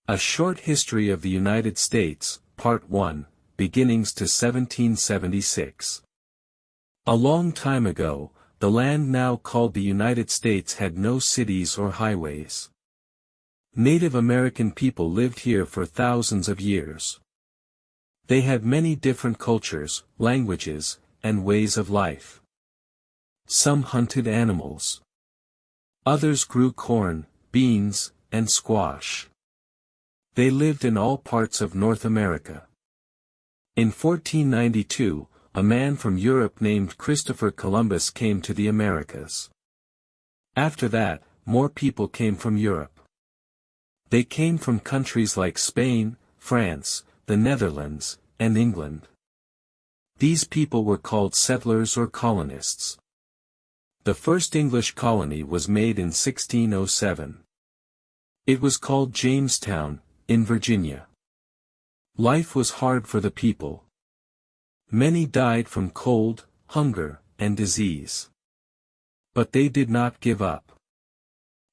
A Short History of the United States, Part 1, Beginnings to 1776. A long time ago, the land now called the United States had no cities or highways. Native American people lived here for thousands of years. They had many different cultures, languages, and ways of life. Some hunted animals. Others grew corn, beans, and squash. They lived in all parts of North America. In 1492, a man from Europe named Christopher Columbus came to the Americas. After that, more people came from Europe. They came from countries like Spain, France, the Netherlands, and England. These people were called settlers or colonists. The first English colony was made in 1607. It was called Jamestown, in Virginia. Life was hard for the people. Many died from cold, hunger, and disease. But they did not give up.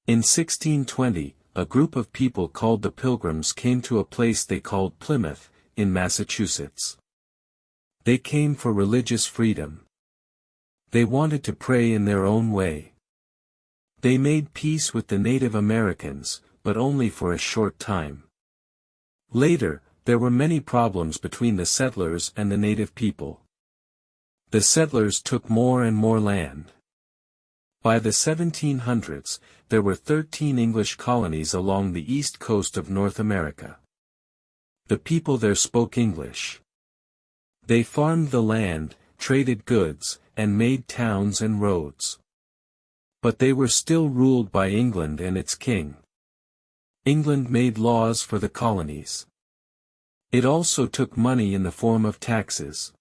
In 1620, a group of people called the Pilgrims came to a place they called Plymouth, in Massachusetts. They came for religious freedom. They wanted to pray in their own way. They made peace with the Native Americans, but only for a short time. Later, there were many problems between the settlers and the native people. The settlers took more and more land. By the 1700s, there were 13 English colonies along the east coast of North America. The people there spoke English. They farmed the land, traded goods, and made towns and roads. But they were still ruled by England and its king. England made laws for the colonies. It also took money in the form of taxes.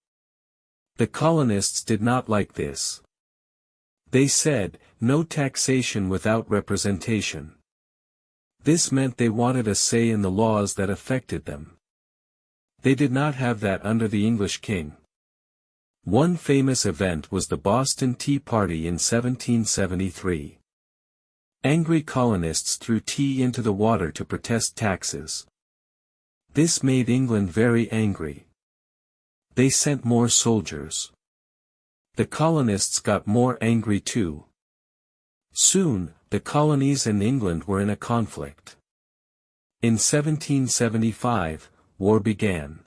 The colonists did not like this. They said, no taxation without representation. This meant they wanted a say in the laws that affected them. They did not have that under the English king. One famous event was the Boston Tea Party in 1773. Angry colonists threw tea into the water to protest taxes. This made England very angry. They sent more soldiers. The colonists got more angry too. Soon, the colonies and England were in a conflict. In 1775, war began.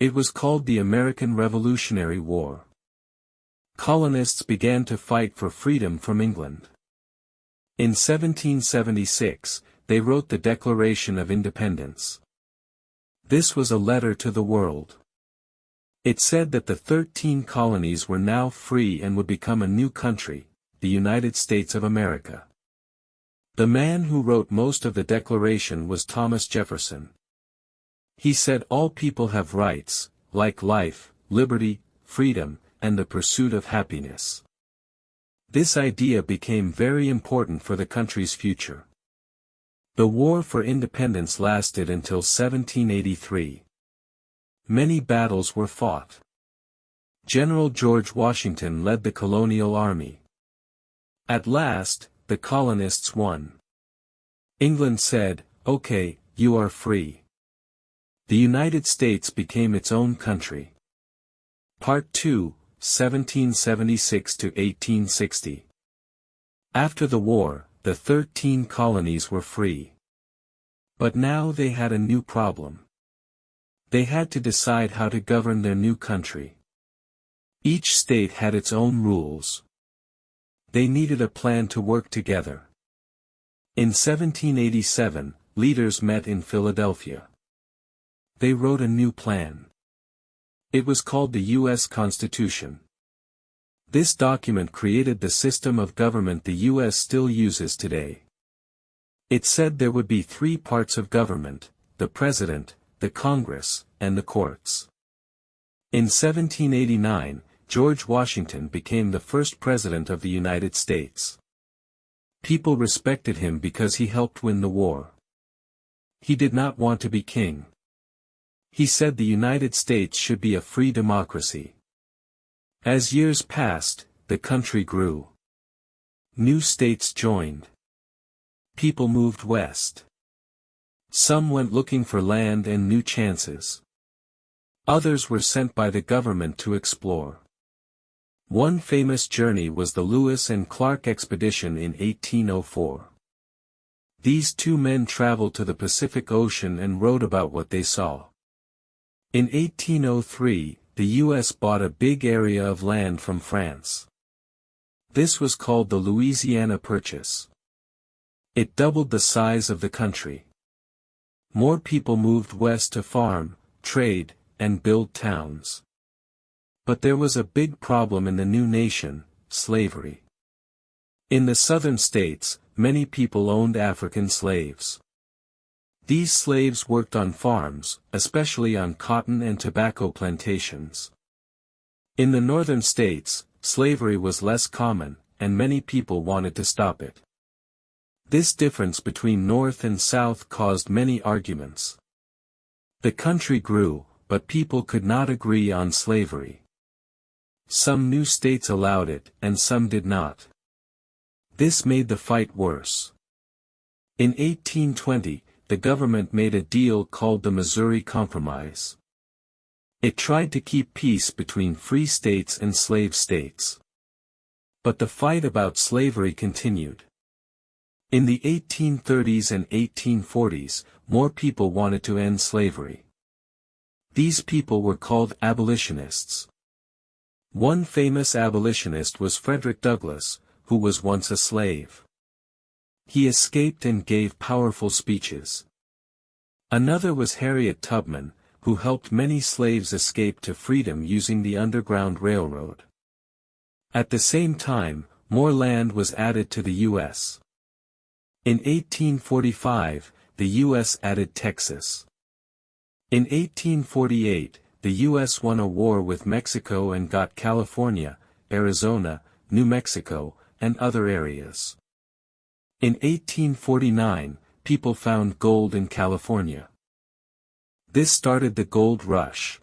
It was called the American Revolutionary War. Colonists began to fight for freedom from England. In 1776, they wrote the Declaration of Independence. This was a letter to the world. It said that the 13 colonies were now free and would become a new country, the United States of America. The man who wrote most of the Declaration was Thomas Jefferson. He said all people have rights, like life, liberty, freedom, and the pursuit of happiness. This idea became very important for the country's future. The War for Independence lasted until 1783. Many battles were fought. General George Washington led the colonial army. At last, the colonists won. England said, "Okay, you are free." The United States became its own country. Part 2, 1776 to 1860. After the war, the 13 colonies were free. But now they had a new problem. They had to decide how to govern their new country. Each state had its own rules. They needed a plan to work together. In 1787, leaders met in Philadelphia. They wrote a new plan. It was called the U.S. Constitution. This document created the system of government the U.S. still uses today. It said there would be 3 parts of government: the President, the Congress, and the courts. In 1789, George Washington became the first President of the United States. People respected him because he helped win the war. He did not want to be king. He said the United States should be a free democracy. As years passed, the country grew. New states joined. People moved west. Some went looking for land and new chances. Others were sent by the government to explore. One famous journey was the Lewis and Clark expedition in 1804. These two men traveled to the Pacific Ocean and wrote about what they saw. In 1803, the U.S. bought a big area of land from France. This was called the Louisiana Purchase. It doubled the size of the country. More people moved west to farm, trade, and build towns. But there was a big problem in the new nation: slavery. In the southern states, many people owned African slaves. These slaves worked on farms, especially on cotton and tobacco plantations. In the northern states, slavery was less common, and many people wanted to stop it. This difference between North and South caused many arguments. The country grew, but people could not agree on slavery. Some new states allowed it, and some did not. This made the fight worse. In 1820, the government made a deal called the Missouri Compromise. It tried to keep peace between free states and slave states. But the fight about slavery continued. In the 1830s and 1840s, more people wanted to end slavery. These people were called abolitionists. One famous abolitionist was Frederick Douglass, who was once a slave. He escaped and gave powerful speeches. Another was Harriet Tubman, who helped many slaves escape to freedom using the Underground Railroad. At the same time, more land was added to the U.S. In 1845, the U.S. added Texas. In 1848, the U.S. won a war with Mexico and got California, Arizona, New Mexico, and other areas. In 1849, people found gold in California. This started the gold rush.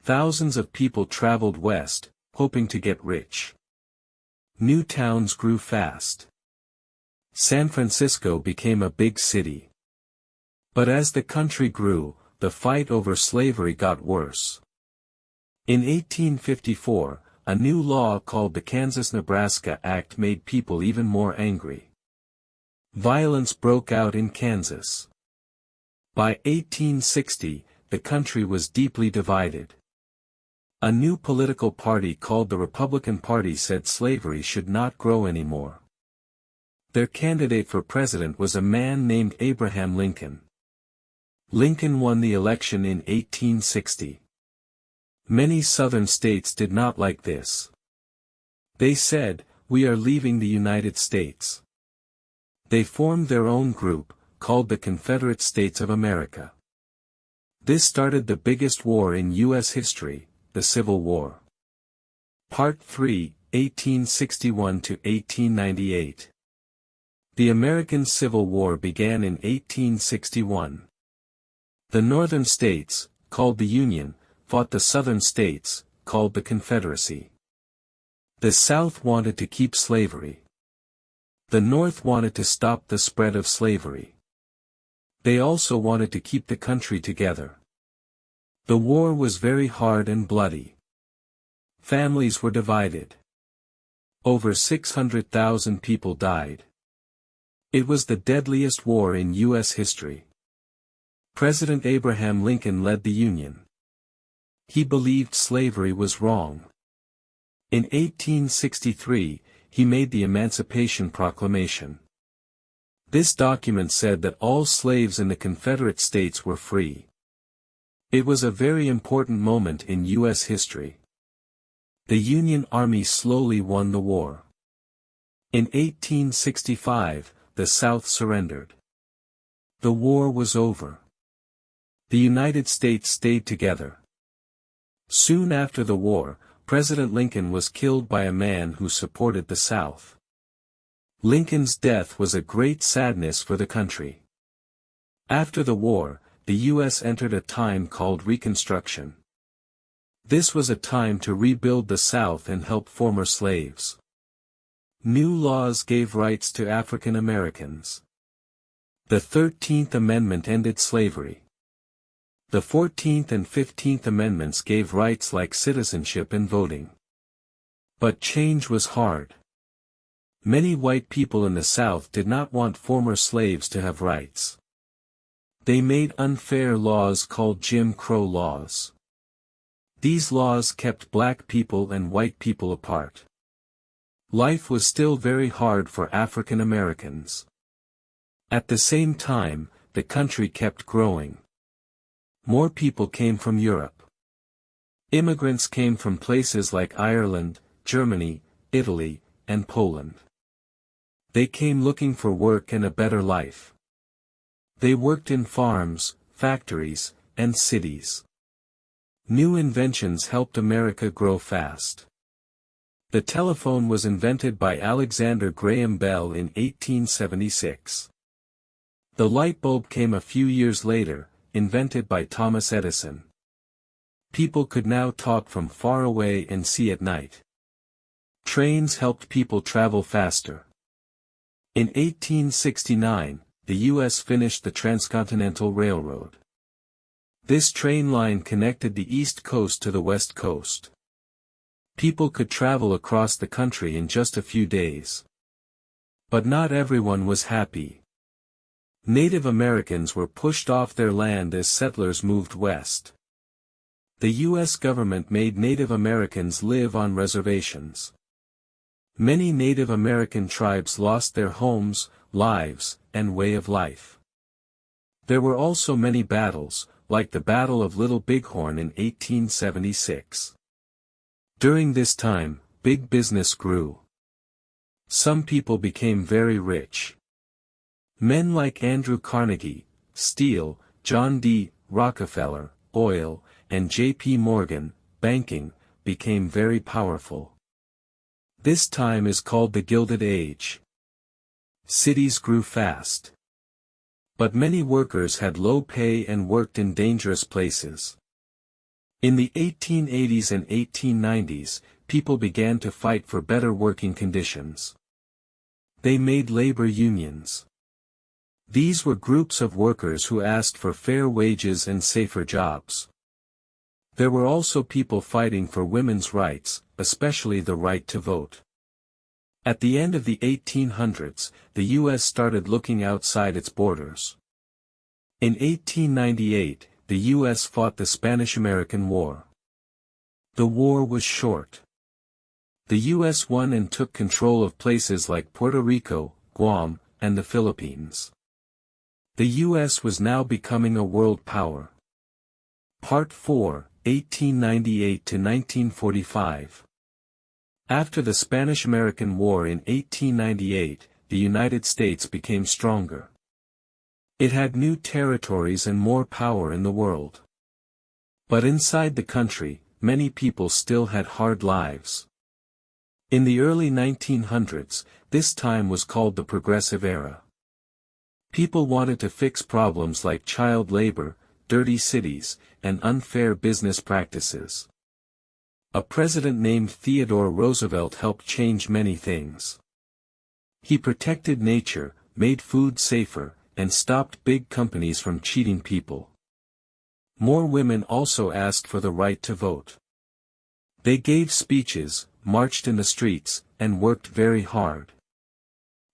Thousands of people traveled west, hoping to get rich. New towns grew fast. San Francisco became a big city. But as the country grew, the fight over slavery got worse. In 1854, a new law called the Kansas-Nebraska Act made people even more angry. Violence broke out in Kansas. By 1860, the country was deeply divided. A new political party called the Republican Party said slavery should not grow anymore. Their candidate for president was a man named Abraham Lincoln. Lincoln won the election in 1860. Many southern states did not like this. They said, "We are leaving the United States." They formed their own group, called the Confederate States of America. This started the biggest war in U.S. history, the Civil War. Part 3, 1861 to 1898. The American Civil War began in 1861. The northern states, called the Union, fought the southern states, called the Confederacy. The South wanted to keep slavery. The North wanted to stop the spread of slavery. They also wanted to keep the country together. The war was very hard and bloody. Families were divided. Over 600,000 people died. It was the deadliest war in U.S. history. President Abraham Lincoln led the Union. He believed slavery was wrong. In 1863, he made the Emancipation Proclamation. This document said that all slaves in the Confederate States were free. It was a very important moment in U.S. history. The Union Army slowly won the war. In 1865, the South surrendered. The war was over. The United States stayed together. Soon after the war, President Lincoln was killed by a man who supported the South. Lincoln's death was a great sadness for the country. After the war, the U.S. entered a time called Reconstruction. This was a time to rebuild the South and help former slaves. New laws gave rights to African Americans. The 13th Amendment ended slavery. The 14th and 15th Amendments gave rights like citizenship and voting. But change was hard. Many white people in the South did not want former slaves to have rights. They made unfair laws called Jim Crow laws. These laws kept black people and white people apart. Life was still very hard for African Americans. At the same time, the country kept growing. More people came from Europe. Immigrants came from places like Ireland, Germany, Italy, and Poland. They came looking for work and a better life. They worked in farms, factories, and cities. New inventions helped America grow fast. The telephone was invented by Alexander Graham Bell in 1876. The light bulb came a few years later, invented by Thomas Edison. People could now talk from far away and see at night. Trains helped people travel faster. In 1869, the U.S. finished the Transcontinental Railroad. This train line connected the East Coast to the West Coast. People could travel across the country in just a few days. But not everyone was happy. Native Americans were pushed off their land as settlers moved west. The U.S. government made Native Americans live on reservations. Many Native American tribes lost their homes, lives, and way of life. There were also many battles, like the Battle of Little Bighorn in 1876. During this time, big business grew. Some people became very rich. Men like Andrew Carnegie, steel, John D. Rockefeller, oil, and J.P. Morgan, banking, became very powerful. This time is called the Gilded Age. Cities grew fast. But many workers had low pay and worked in dangerous places. In the 1880s and 1890s, people began to fight for better working conditions. They made labor unions. These were groups of workers who asked for fair wages and safer jobs. There were also people fighting for women's rights, especially the right to vote. At the end of the 1800s, the U.S. started looking outside its borders. In 1898, the U.S. fought the Spanish-American War. The war was short. The U.S. won and took control of places like Puerto Rico, Guam, and the Philippines. The U.S. was now becoming a world power. Part 4, 1898 to 1945. After the Spanish-American War in 1898, the United States became stronger. It had new territories and more power in the world. But inside the country, many people still had hard lives. In the early 1900s, this time was called the Progressive Era. People wanted to fix problems like child labor, dirty cities, and unfair business practices. A president named Theodore Roosevelt helped change many things. He protected nature, made food safer, and stopped big companies from cheating people. More women also asked for the right to vote. They gave speeches, marched in the streets, and worked very hard.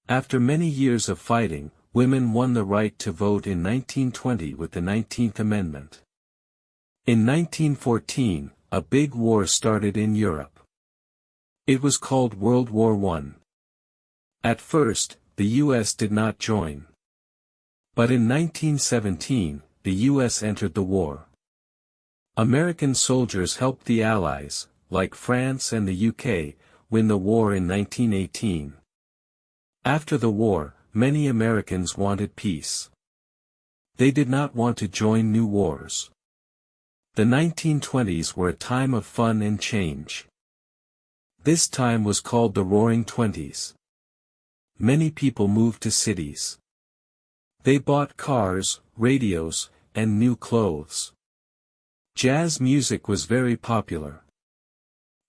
After many years of fighting, women won the right to vote in 1920 with the 19th Amendment. In 1914, a big war started in Europe. It was called World War I. At first, the U.S. did not join. But in 1917, the U.S. entered the war. American soldiers helped the Allies, like France and the UK, win the war in 1918. After the war, many Americans wanted peace. They did not want to join new wars. The 1920s were a time of fun and change. This time was called the Roaring Twenties. Many people moved to cities. They bought cars, radios, and new clothes. Jazz music was very popular.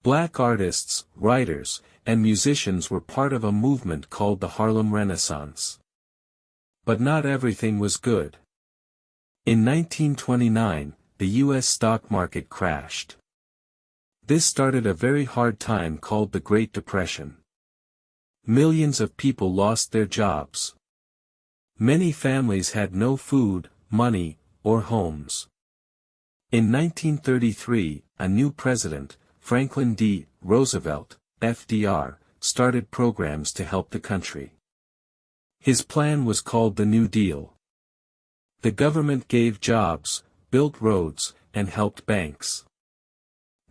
Black artists, writers, and musicians were part of a movement called the Harlem Renaissance. But not everything was good. In 1929, the U.S. stock market crashed. This started a very hard time called the Great Depression. Millions of people lost their jobs. Many families had no food, money, or homes. In 1933, a new president, Franklin D. Roosevelt, FDR, started programs to help the country. His plan was called the New Deal. The government gave jobs, built roads, and helped banks.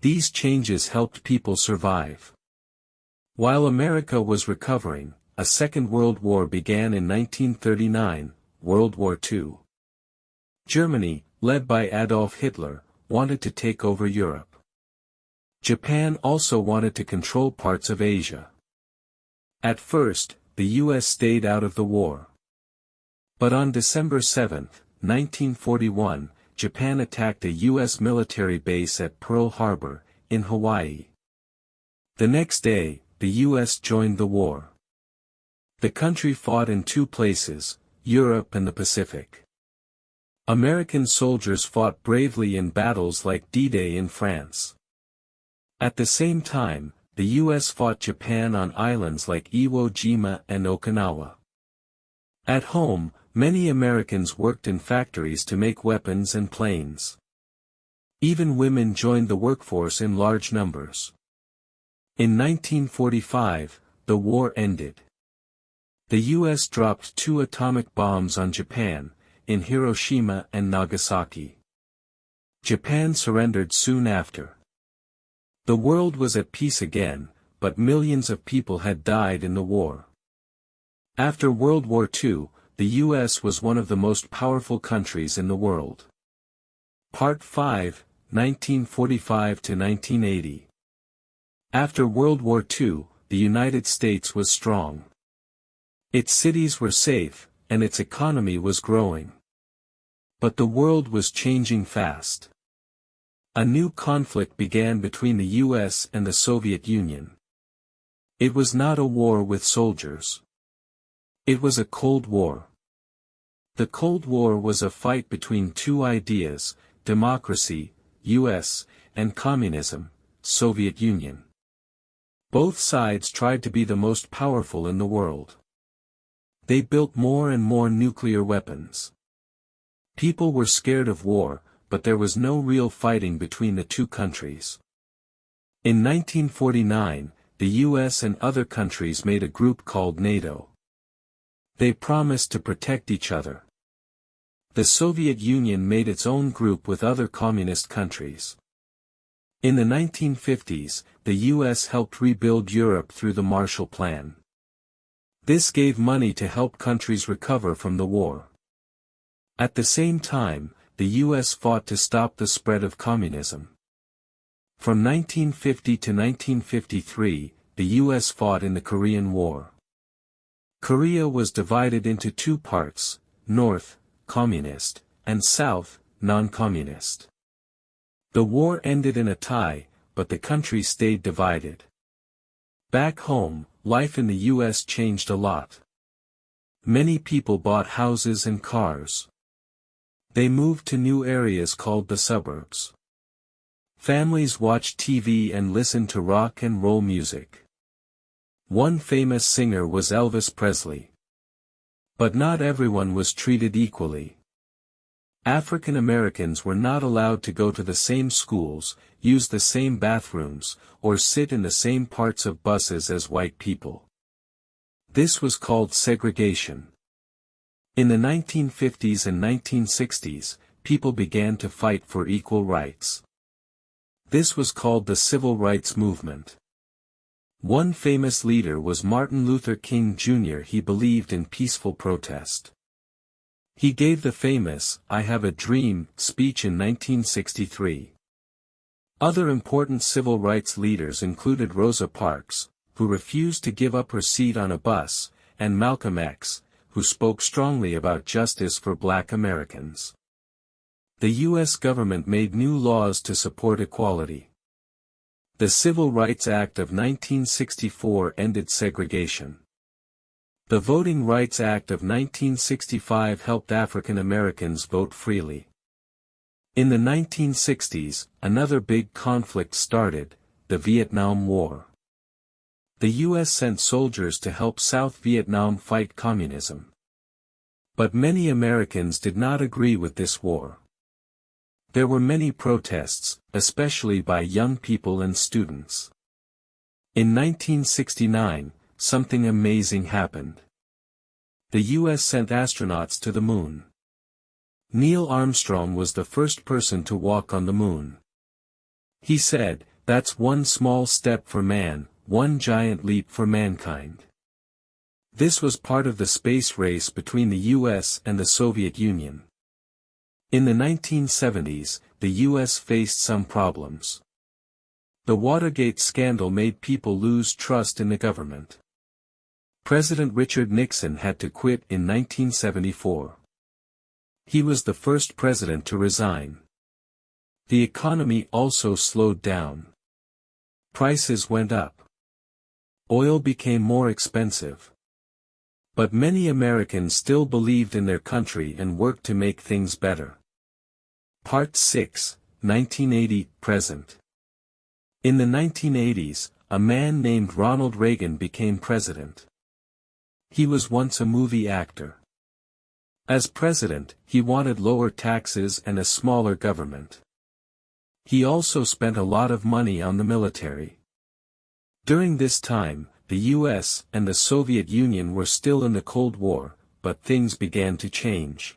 These changes helped people survive. While America was recovering, a Second World War began in 1939, World War II. Germany, led by Adolf Hitler, wanted to take over Europe. Japan also wanted to control parts of Asia. At first, the U.S. stayed out of the war. But on December 7, 1941, Japan attacked a U.S. military base at Pearl Harbor, in Hawaii. The next day, the U.S. joined the war. The country fought in two places, Europe and the Pacific. American soldiers fought bravely in battles like D-Day in France. At the same time, the U.S. fought Japan on islands like Iwo Jima and Okinawa. At home, many Americans worked in factories to make weapons and planes. Even women joined the workforce in large numbers. In 1945, the war ended. The U.S. dropped 2 atomic bombs on Japan, in Hiroshima and Nagasaki. Japan surrendered soon after. The world was at peace again, but millions of people had died in the war. After World War II, the U.S. was one of the most powerful countries in the world. Part 5, 1945 to 1980. After World War II, the United States was strong. Its cities were safe, and its economy was growing. But the world was changing fast. A new conflict began between the U.S. and the Soviet Union. It was not a war with soldiers. It was a Cold War. The Cold War was a fight between two ideas, democracy, U.S., and communism, Soviet Union. Both sides tried to be the most powerful in the world. They built more and more nuclear weapons. People were scared of war, but there was no real fighting between the two countries. In 1949, the U.S. and other countries made a group called NATO. They promised to protect each other. The Soviet Union made its own group with other communist countries. In the 1950s, the U.S. helped rebuild Europe through the Marshall Plan. This gave money to help countries recover from the war. At the same time, the U.S. fought to stop the spread of communism. From 1950 to 1953, the U.S. fought in the Korean War. Korea was divided into two parts, North, communist, and South, non-communist. The war ended in a tie, but the country stayed divided. Back home, life in the U.S. changed a lot. Many people bought houses and cars. They moved to new areas called the suburbs. Families watched TV and listened to rock and roll music. One famous singer was Elvis Presley. But not everyone was treated equally. African Americans were not allowed to go to the same schools, use the same bathrooms, or sit in the same parts of buses as white people. This was called segregation. In the 1950s and 1960s, people began to fight for equal rights. This was called the Civil Rights Movement. One famous leader was Martin Luther King Jr. He believed in peaceful protest. He gave the famous "I Have a Dream" speech in 1963. Other important civil rights leaders included Rosa Parks, who refused to give up her seat on a bus, and Malcolm X, who spoke strongly about justice for Black Americans. The U.S. government made new laws to support equality. The Civil Rights Act of 1964 ended segregation. The Voting Rights Act of 1965 helped African Americans vote freely. In the 1960s, another big conflict started, the Vietnam War. The U.S. sent soldiers to help South Vietnam fight communism. But many Americans did not agree with this war. There were many protests, especially by young people and students. In 1969, something amazing happened. The U.S. sent astronauts to the moon. Neil Armstrong was the first person to walk on the moon. He said, "That's one small step for man, one giant leap for mankind." This was part of the space race between the U.S. and the Soviet Union. In the 1970s, the U.S. faced some problems. The Watergate scandal made people lose trust in the government. President Richard Nixon had to quit in 1974. He was the first president to resign. The economy also slowed down. Prices went up. Oil became more expensive. But many Americans still believed in their country and worked to make things better. Part 6, 1980-present. In the 1980s, a man named Ronald Reagan became president. He was once a movie actor. As president, he wanted lower taxes and a smaller government. He also spent a lot of money on the military. During this time, the U.S. and the Soviet Union were still in the Cold War, but things began to change.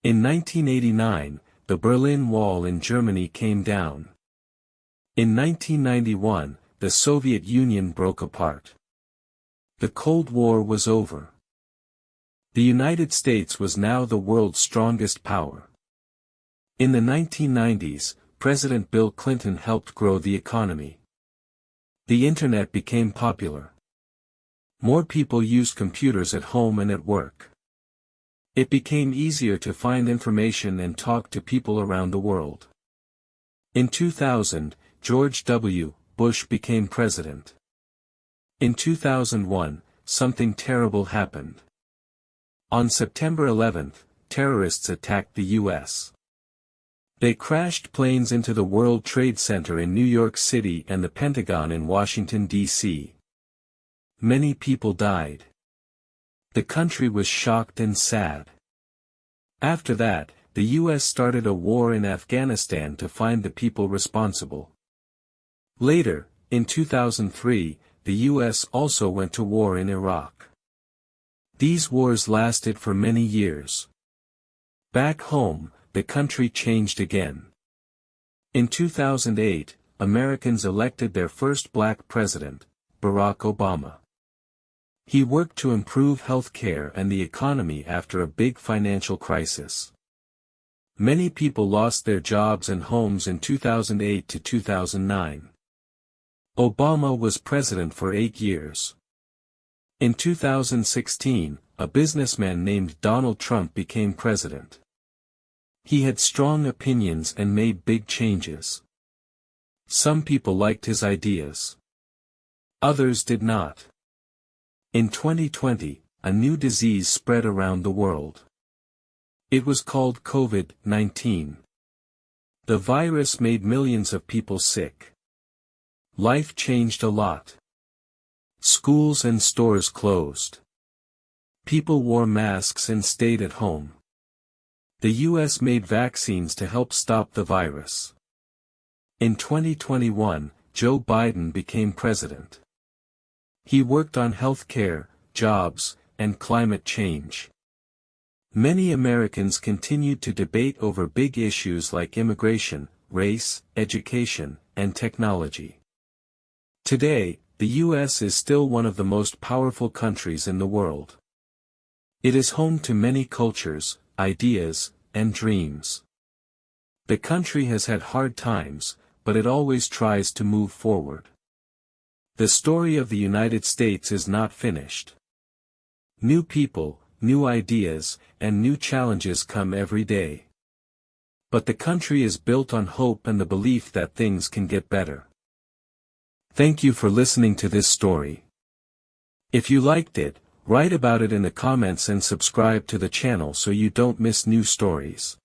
In 1989, the Berlin Wall in Germany came down. In 1991, the Soviet Union broke apart. The Cold War was over. The United States was now the world's strongest power. In the 1990s, President Bill Clinton helped grow the economy. The Internet became popular. More people used computers at home and at work. It became easier to find information and talk to people around the world. In 2000, George W. Bush became president. In 2001, something terrible happened. On September 11, terrorists attacked the U.S. They crashed planes into the World Trade Center in New York City and the Pentagon in Washington, D.C. Many people died. The country was shocked and sad. After that, the U.S. started a war in Afghanistan to find the people responsible. Later, in 2003, the U.S. also went to war in Iraq. These wars lasted for many years. Back home, the country changed again. In 2008, Americans elected their first black president, Barack Obama. He worked to improve health care and the economy after a big financial crisis. Many people lost their jobs and homes in 2008 to 2009. Obama was president for 8 years. In 2016, a businessman named Donald Trump became president. He had strong opinions and made big changes. Some people liked his ideas. Others did not. In 2020, a new disease spread around the world. It was called COVID-19. The virus made millions of people sick. Life changed a lot. Schools and stores closed. People wore masks and stayed at home. The U.S. made vaccines to help stop the virus. In 2021, Joe Biden became president. He worked on health care, jobs, and climate change. Many Americans continued to debate over big issues like immigration, race, education, and technology. Today, the U.S. is still one of the most powerful countries in the world. It is home to many cultures, ideas, and dreams. The country has had hard times, but it always tries to move forward. The story of the United States is not finished. New people, new ideas, and new challenges come every day. But the country is built on hope and the belief that things can get better. Thank you for listening to this story. If you liked it, Write about it in the comments and subscribe to the channel so you don't miss new stories.